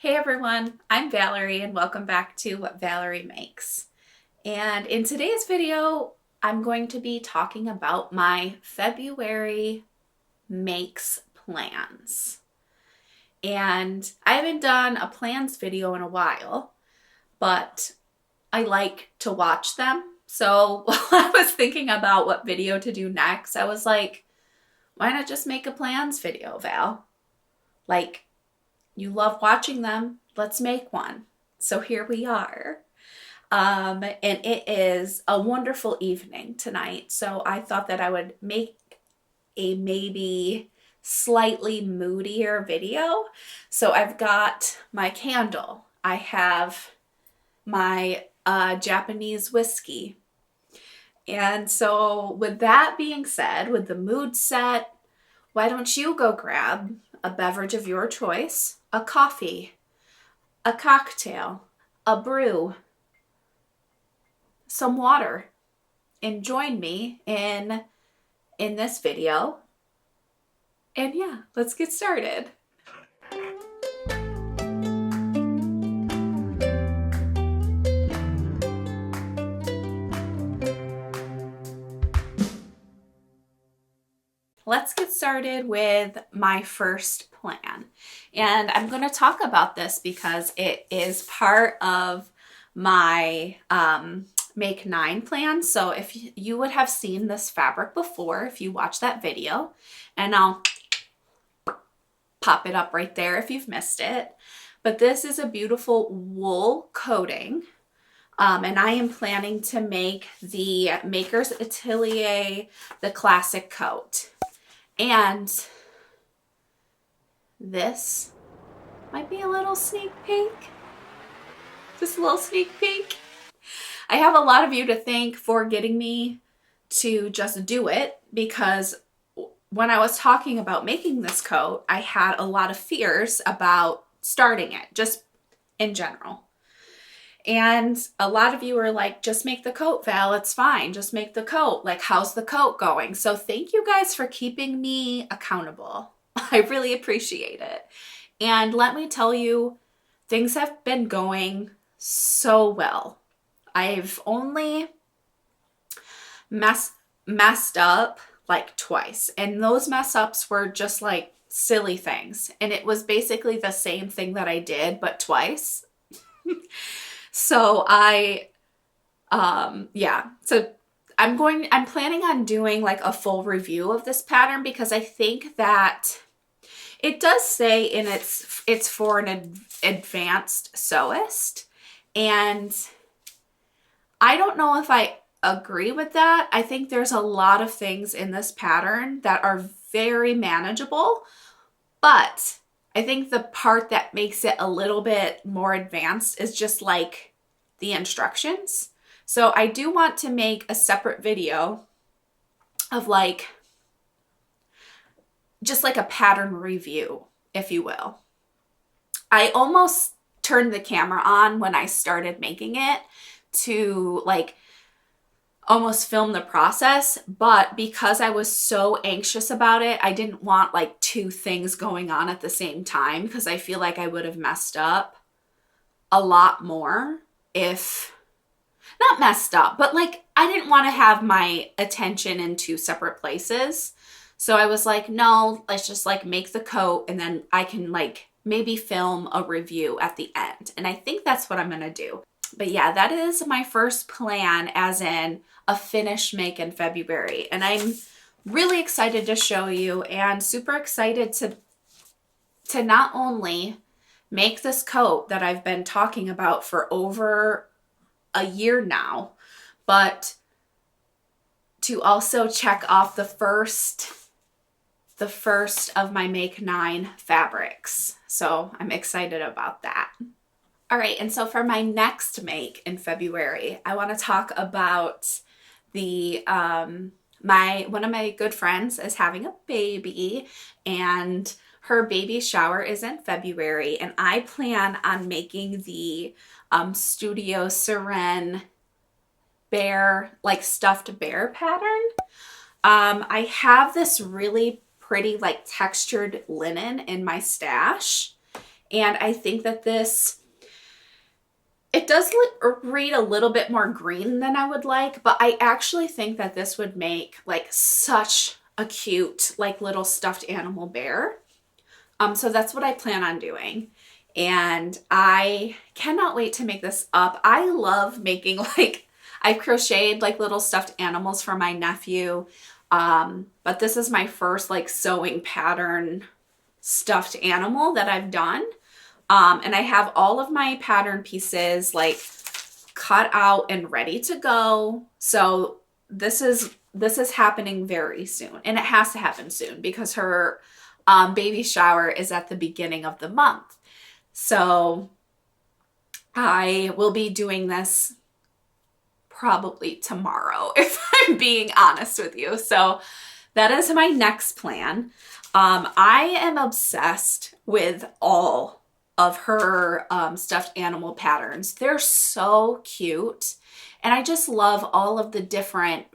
Hey everyone, I'm Valerie and welcome back to What Valerie Makes. And in today's video, I'm going to be talking about my February makes plans. And I haven't done a plans video in a while, but I like to watch them. So while I was thinking about what video to do next, I was like, why not just make a plans video, Val? Like, you love watching them. Let's make one. So here we are. And it is a wonderful evening tonight. So I thought that I would make a maybe slightly moodier video. So I've got my candle. I have my Japanese whiskey. And so with that being said, with the mood set, why don't you go grab a beverage of your choice, a coffee, a cocktail, a brew, some water, and join me in this video. And yeah, let's get started. Let's get started with my first plan. And I'm going to talk about this because it is part of my Make 9 plan. So if you would have seen this fabric before, if you watched that video, and I'll pop it up right there if you've missed it. But this is a beautiful wool coating. And I am planning to make the Maker's Atelier, the classic coat. And this might be a little sneak peek. Just a little sneak peek. I have a lot of you to thank for getting me to just do it, because when I was talking about making this coat, I had a lot of fears about starting it, just in general. And a lot of you are like, just make the coat, Val, it's fine. Just make the coat. Like, how's the coat going? So thank you guys for keeping me accountable. I really appreciate it. And let me tell you, things have been going so well. I've only messed up like twice. And those mess ups were just like silly things. And it was basically the same thing that I did, but twice. So so I'm planning on doing like a full review of this pattern, because I think that it does say in it's for an advanced sewist. And I don't know if I agree with that. I think there's a lot of things in this pattern that are very manageable, but I think the part that makes it a little bit more advanced is just like the instructions. So I do want to make a separate video of like, just like a pattern review, if you will. I almost turned the camera on when I started making it to like almost film the process, but because I was so anxious about it, I didn't want like two things going on at the same time, because I feel like I would have messed up a lot more if, not messed up, but like I didn't want to have my attention in two separate places. So I was like, no, let's just like make the coat, and then I can like maybe film a review at the end. And I think that's what I'm going to do. But yeah, that is my first plan, as in a finished make in February. And I'm really excited to show you, and super excited to not only make this coat that I've been talking about for over a year now, but to also check off the first of my Make 9 fabrics. So I'm excited about that. All right, and so for my next make in February, I want to talk about the one of my good friends is having a baby, and her baby shower is in February, and I plan on making the Studio Seren bear, like stuffed bear pattern. I have this really pretty like textured linen in my stash, And I think that this, it does read a little bit more green than I would like, but I actually think that this would make like such a cute like little stuffed animal bear. So that's what I plan on doing. And I cannot wait to make this up. I love making like, I've crocheted like little stuffed animals for my nephew. But this is my first like sewing pattern stuffed animal that I've done. And I have all of my pattern pieces like cut out and ready to go. So this is happening very soon, and it has to happen soon because her baby shower is at the beginning of the month. So I will be doing this probably tomorrow, if I'm being honest with you. So that is my next plan. I am obsessed with all of her stuffed animal patterns. They're so cute. And I just love all of the different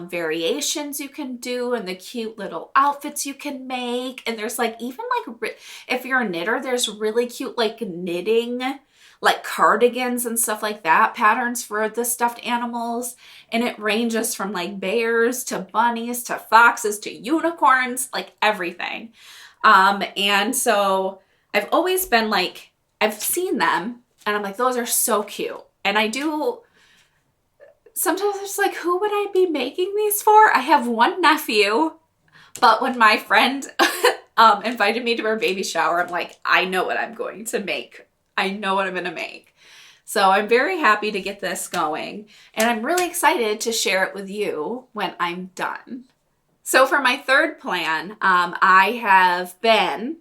variations you can do and the cute little outfits you can make. And there's like, even like, if you're a knitter, there's really cute like knitting, like cardigans and stuff like that, patterns for the stuffed animals. And it ranges from like bears to bunnies to foxes to unicorns, like everything. And so I've always been like, I've seen them and I'm like, those are so cute. And I do, sometimes it's like, who would I be making these for? I have one nephew, but when my friend invited me to her baby shower, I'm like, I know what I'm going to make. I know what I'm going to make. So I'm very happy to get this going, and I'm really excited to share it with you when I'm done. So for my third plan, I have been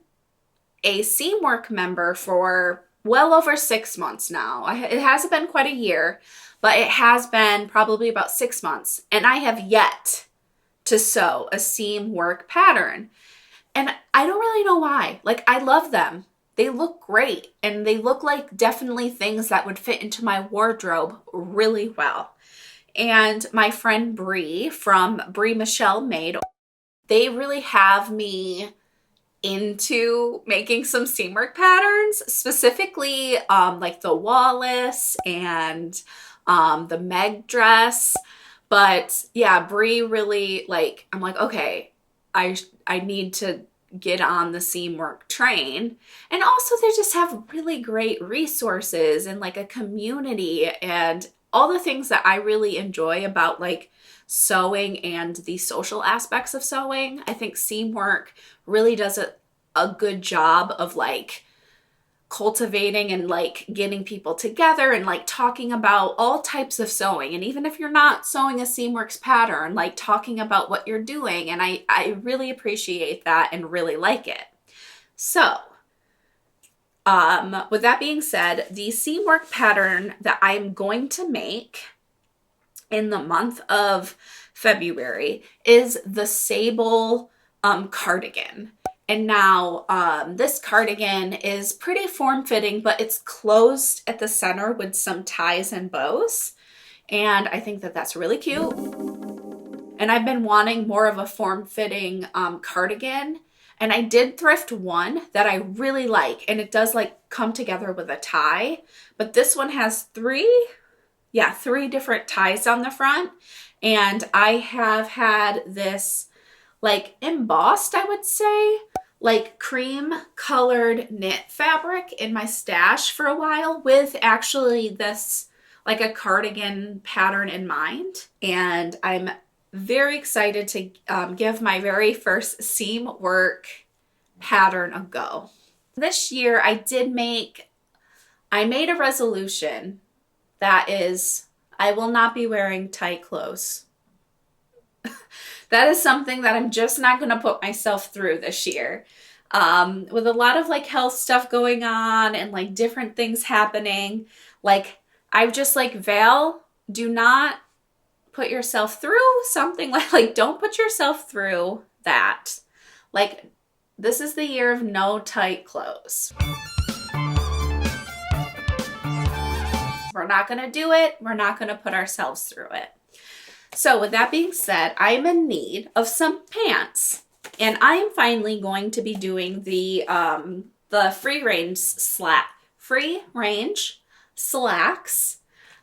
a Seamwork member for well over 6 months now. It hasn't been quite a year, but it has been probably about 6 months, and I have yet to sew a Seamwork pattern. And I don't really know why. Like, I love them. They look great, and they look like definitely things that would fit into my wardrobe really well. And my friend Bree from Bree Michelle Made, they really have me into making some Seamwork patterns, specifically like the Wallace and the Meg dress. But yeah, Bree really, like, I'm like, okay, I need to get on the Seamwork train. And also they just have really great resources and like a community and all the things that I really enjoy about like sewing and the social aspects of sewing. I think Seamwork really does a good job of like cultivating and like getting people together and like talking about all types of sewing. And even if you're not sewing a Seamworks pattern, like talking about what you're doing. And I really appreciate that and really like it. So with that being said, the Seamwork pattern that I'm going to make in the month of February is the Sable Cardigan. And now this cardigan is pretty form-fitting, but it's closed at the center with some ties and bows. And I think that that's really cute. And I've been wanting more of a form-fitting cardigan. And I did thrift one that I really like. And it does like come together with a tie. But this one has three different ties on the front. And I have had this like embossed, I would say, like cream colored knit fabric in my stash for a while with actually this like a cardigan pattern in mind. And I'm very excited to give my very first Seamwork pattern a go. This year I made a resolution that is, I will not be wearing tight clothes. That is something that I'm just not going to put myself through this year. With a lot of like health stuff going on and like different things happening, like I've just like, Val, do not put yourself through something like don't put yourself through that. Like, this is the year of no tight clothes. We're not going to do it. We're not going to put ourselves through it. So with that being said, I'm in need of some pants, and I am finally going to be doing the the free range slacks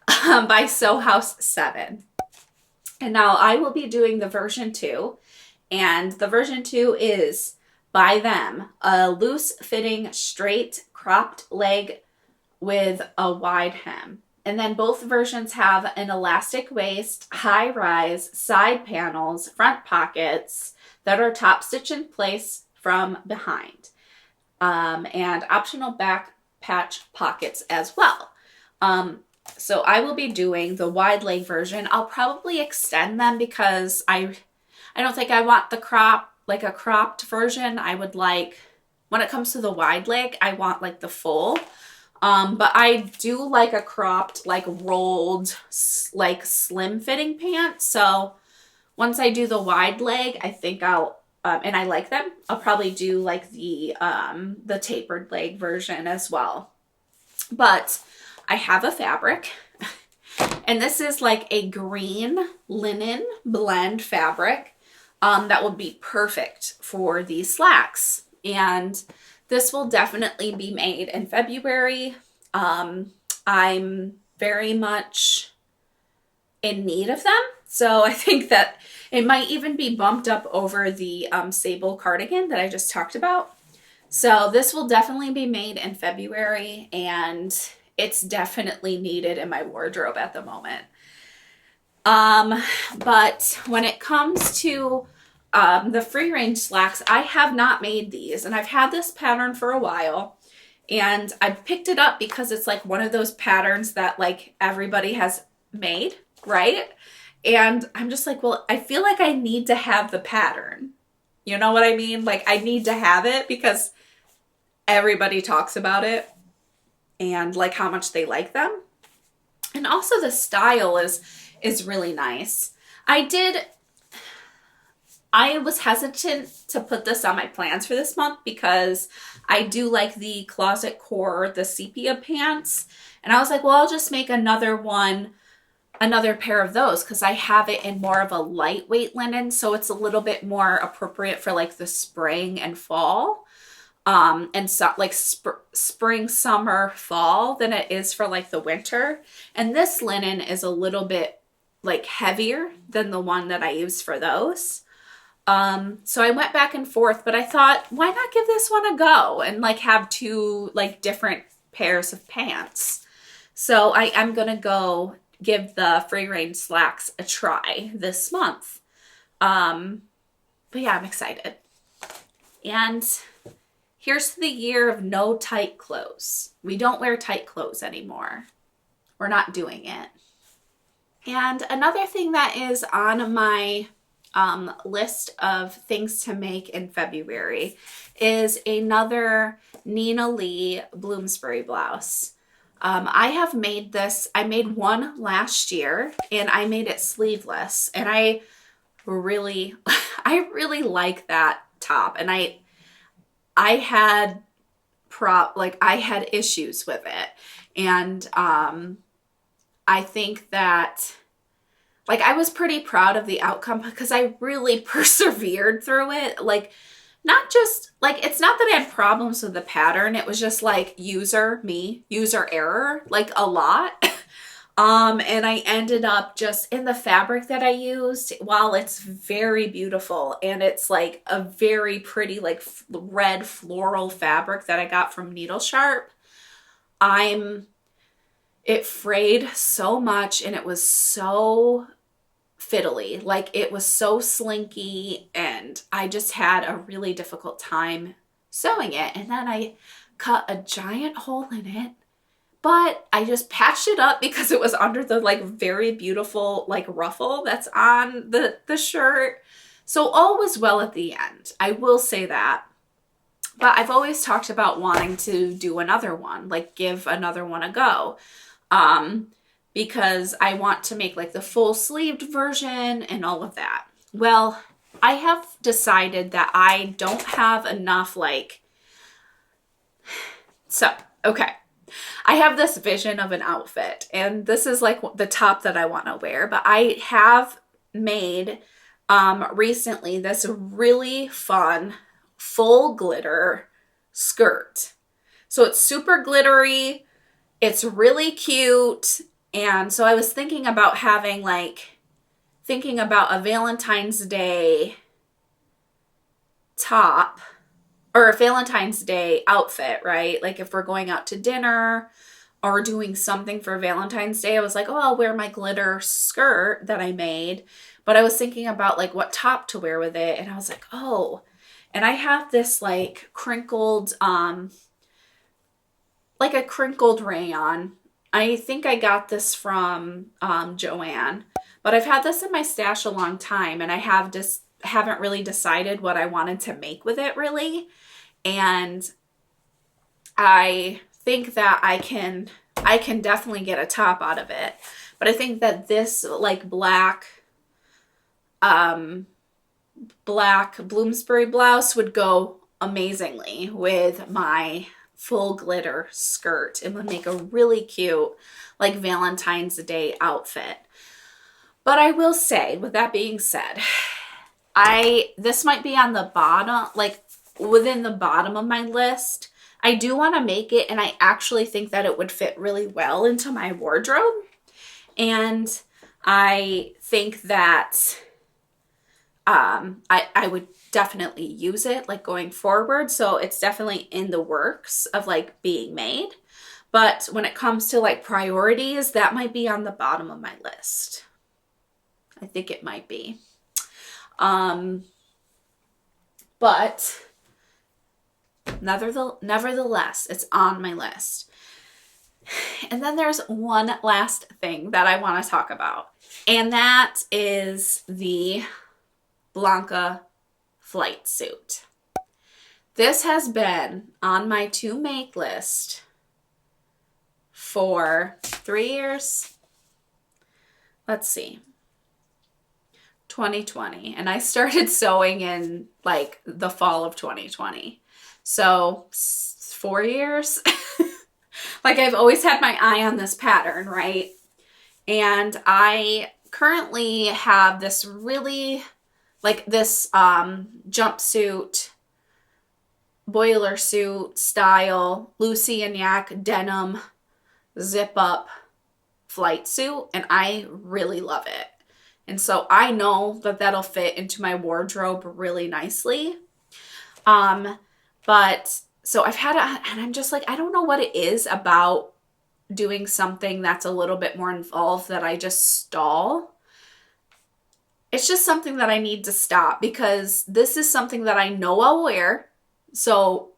by Sew House 7. And now I will be doing the version 2, and the version 2 is by them a loose fitting straight cropped leg with a wide hem. And then both versions have an elastic waist, high rise, side panels, front pockets that are top stitched in place from behind, and optional back patch pockets as well. So I will be doing the wide leg version. I'll probably extend them because I don't think I want the like a cropped version. I would like, when it comes to the wide leg, I want like the full. But I do like a cropped, like rolled, like slim fitting pant. So once I do the wide leg, I think I'll, and I like them, I'll probably do like the tapered leg version as well. But I have a fabric, and this is like a green linen blend fabric that will be perfect for these slacks. And this will definitely be made in February. I'm very much in need of them. So I think that it might even be bumped up over the Sable Cardigan that I just talked about. So this will definitely be made in February, and it's definitely needed in my wardrobe at the moment. But when it comes to the free range slacks, I have not made these, and I've had this pattern for a while, and I picked it up because it's like one of those patterns that like everybody has made, right? And I'm just like, well, I feel like I need to have the pattern. You know what I mean? Like I need to have it because everybody talks about it and like how much they like them. And also the style is really nice. I was hesitant to put this on my plans for this month because I do like the closet core, the sepia pants. And I was like, well, I'll just make another pair of those because I have it in more of a lightweight linen. So it's a little bit more appropriate for like the spring and fall. And so like spring, summer, fall than it is for like the winter. And this linen is a little bit like heavier than the one that I use for those. So I went back and forth, but I thought, why not give this one a go and like have two like different pairs of pants? So I'm going to go give the free range slacks a try this month. But yeah, I'm excited. And here's the year of no tight clothes. We don't wear tight clothes anymore. We're not doing it. And another thing that is on my list of things to make in February is another Nina Lee Bloomsbury blouse. I have made this. I made one last year and I made it sleeveless, and I really like that top. And I had issues with it. And I think that like I was pretty proud of the outcome because I really persevered through it. Like not just like, it's not that I had problems with the pattern. It was just like user error, like a lot. And I ended up just in the fabric that I used, while it's very beautiful and it's like a very pretty like red floral fabric that I got from Needle Sharp, it frayed so much and it was so fiddly. Like it was so slinky and I just had a really difficult time sewing it. And then I cut a giant hole in it, but I just patched it up because it was under the like very beautiful like ruffle that's on the shirt. So all was well at the end. I will say that. But I've always talked about wanting to do another one, like give another one a go. Because I want to make like the full sleeved version and all of that. Well, I have decided that I don't have enough okay. I have this vision of an outfit, and this is like the top that I want to wear, but I have made recently this really fun full glitter skirt. So it's super glittery. It's really cute. And so I was thinking about having thinking about a Valentine's Day top or a Valentine's Day outfit, right? Like if we're going out to dinner or doing something for Valentine's Day, I was like, oh, I'll wear my glitter skirt that I made. But I was thinking about like what top to wear with it. And I was like, oh, and I have this like crinkled, like a crinkled rayon. I think I got this from Joanne, but I've had this in my stash a long time, and I haven't really decided what I wanted to make with it really. And I think that I can definitely get a top out of it. But I think that this like black Bloomsbury blouse would go amazingly with my full glitter skirt. It would make a really cute like Valentine's Day outfit. But I will say, with that being said, this might be on the bottom, like within the bottom of my list. I do want to make it, and I actually think that it would fit really well into my wardrobe. And I think that I would definitely use it like going forward. So it's definitely in the works of like being made. But when it comes to like priorities, that might be on the bottom of my list. I think it might be. But nevertheless, it's on my list. And then there's one last thing that I want to talk about. And that is the Blanca flight suit. This has been on my to make list for 3 years. Let's see. 2020. And I started sewing in like the fall of 2020. So 4 years. Like I've always had my eye on this pattern, right? And I currently have this really like this jumpsuit, boiler suit style, Lucy and Yak denim zip up flight suit, and I really love it. And so I know that that'll fit into my wardrobe really nicely. But so I've had it, and I'm just like, I don't know what it is about doing something that's a little bit more involved that I just stall. It's just something that I need to stop, because this is something that I know I'll wear. So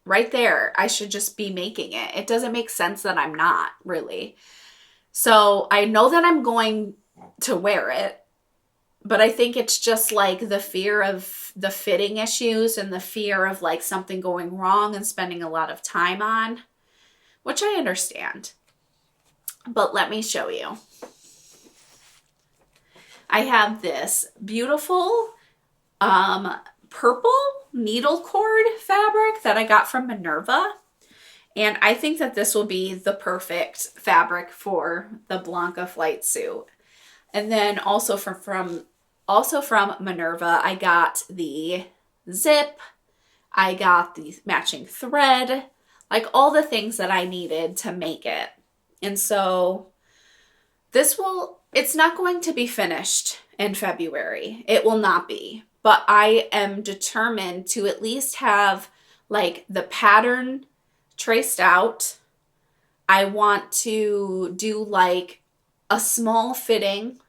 right there, I should just be making it. It doesn't make sense that I'm not really. So I know that I'm going to wear it, but I think it's just like the fear of the fitting issues and the fear of like something going wrong and spending a lot of time on, which I understand. But let me show you. I have this beautiful purple needle cord fabric that I got from Minerva. And I think that this will be the perfect fabric for the Blanca flight suit. And then also from Minerva, I got the zip, I got the matching thread, like all the things that I needed to make it. And so it's not going to be finished in February. It will not be. But I am determined to at least have like the pattern traced out. I want to do like a small fitting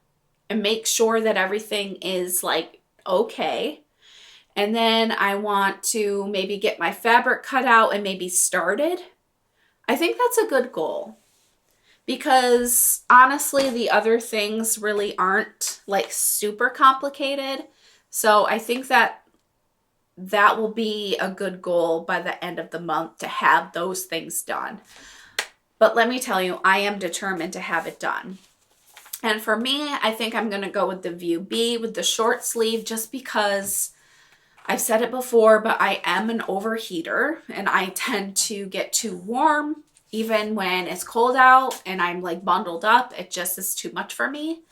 and make sure that everything is like okay. And then I want to maybe get my fabric cut out and maybe started. I think that's a good goal, because honestly, the other things really aren't like super complicated. So I think that will be a good goal by the end of the month, to have those things done. But let me tell you, I am determined to have it done. And for me, I think I'm going to go with the View B with the short sleeve, just because I've said it before, but I am an overheater and I tend to get too warm even when it's cold out and I'm like bundled up. It just is too much for me.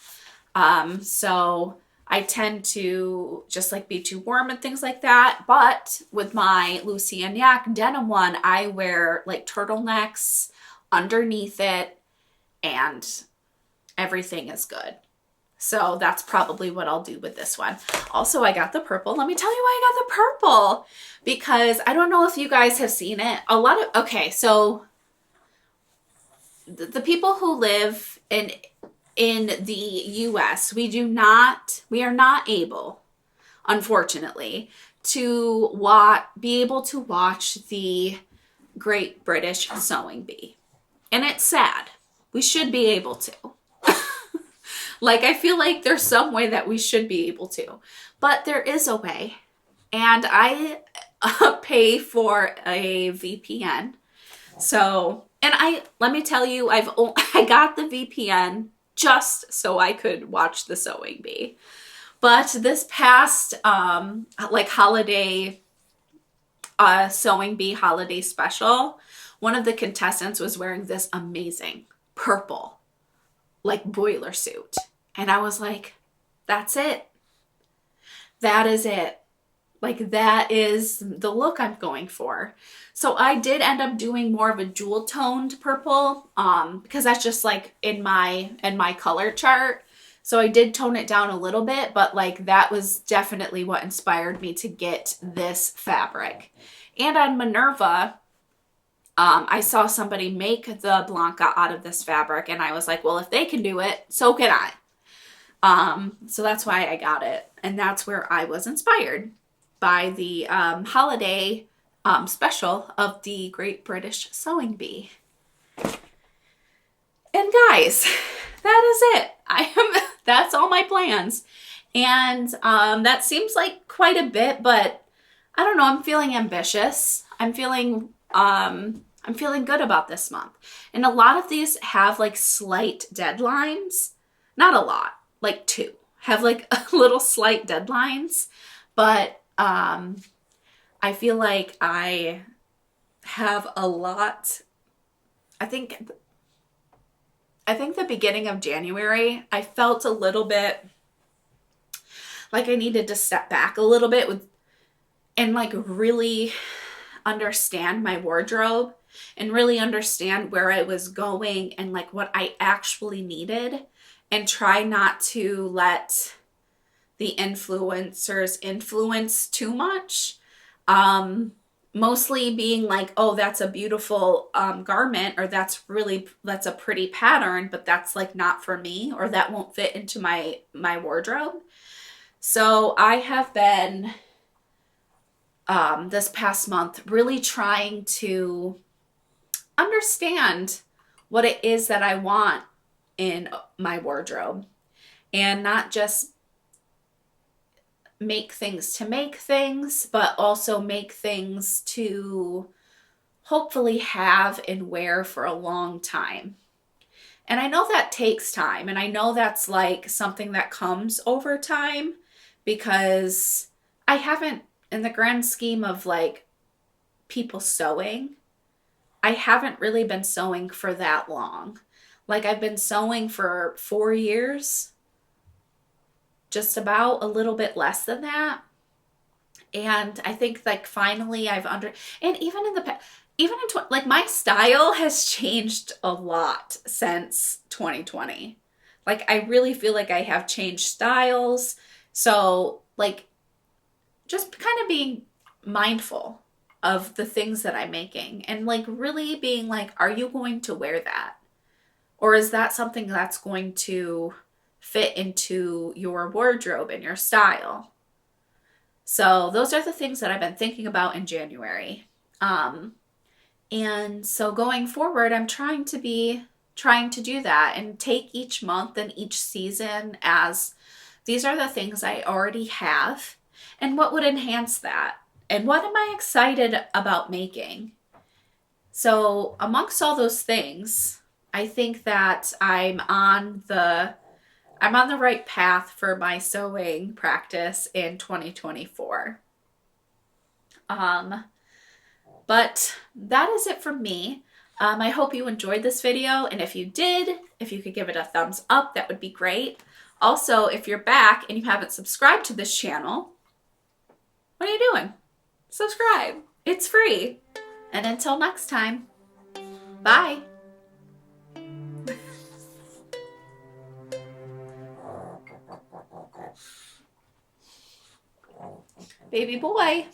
So I tend to just like be too warm and things like that. But with my Lucy and Yak denim one, I wear like turtlenecks underneath it and everything is good. So that's probably what I'll do with this one. Also, I got the purple. Let me tell you why I got the purple. Because I don't know if you guys have seen it. Okay, so the people who live in the US, we are not able, unfortunately, to be able to watch the Great British Sewing Bee. And it's sad. We should be able to. Like, I feel like there's some way that we should be able to, but there is a way. And I pay for a VPN. So, and let me tell you, I got the VPN just so I could watch the Sewing Bee. But this past, like holiday, Sewing Bee holiday special, one of the contestants was wearing this amazing purple, like boiler suit. And I was like, that's it. That is it. Like, that is the look I'm going for. So I did end up doing more of a jewel toned purple, because that's just like in my color chart. So I did tone it down a little bit, but like that was definitely what inspired me to get this fabric. And on Minerva, I saw somebody make the Blanca out of this fabric, and I was like, well, if they can do it, so can I. So that's why I got it. And that's where I was inspired by the holiday special of the Great British Sewing Bee. And guys, that is it. That's all my plans. And that seems like quite a bit, but I don't know, I'm feeling ambitious. I'm feeling good about this month. And a lot of these have like slight deadlines. Not a lot, like 2. Have like a little slight deadlines. But I feel like I have a lot. I think the beginning of January, I felt a little bit like I needed to step back a little bit and like really understand my wardrobe and really understand where I was going and like what I actually needed, and try not to let the influencers influence too much. Mostly being like, oh, that's a beautiful garment, or that's a pretty pattern, but that's like not for me, or that won't fit into my wardrobe. So I have been this past month really trying to understand what it is that I want in my wardrobe, and not just make things to make things, but also make things to hopefully have and wear for a long time. And I know that takes time, and I know that's like something that comes over time, because I haven't, in the grand scheme of like people sewing, I haven't really been sewing for that long. Like, I've been sewing for 4 years, just about, a little bit less than that. And I think like finally and even in like my style has changed a lot since 2020. Like, I really feel like I have changed styles. So like, just kind of being mindful of the things that I'm making, and like really being like, are you going to wear that? Or is that something that's going to fit into your wardrobe and your style? So those are the things that I've been thinking about in January. And so going forward, I'm trying to do that and take each month and each season as these are the things I already have, and what would enhance that, and what am I excited about making. So amongst all those things, I think that I'm on the right path for my sewing practice in 2024. But that is it from me. I hope you enjoyed this video, and if you did, if you could give it a thumbs up, that would be great. Also, if you're back and you haven't subscribed to this channel, what are you doing? Subscribe. It's free. And until next time, bye. Baby boy.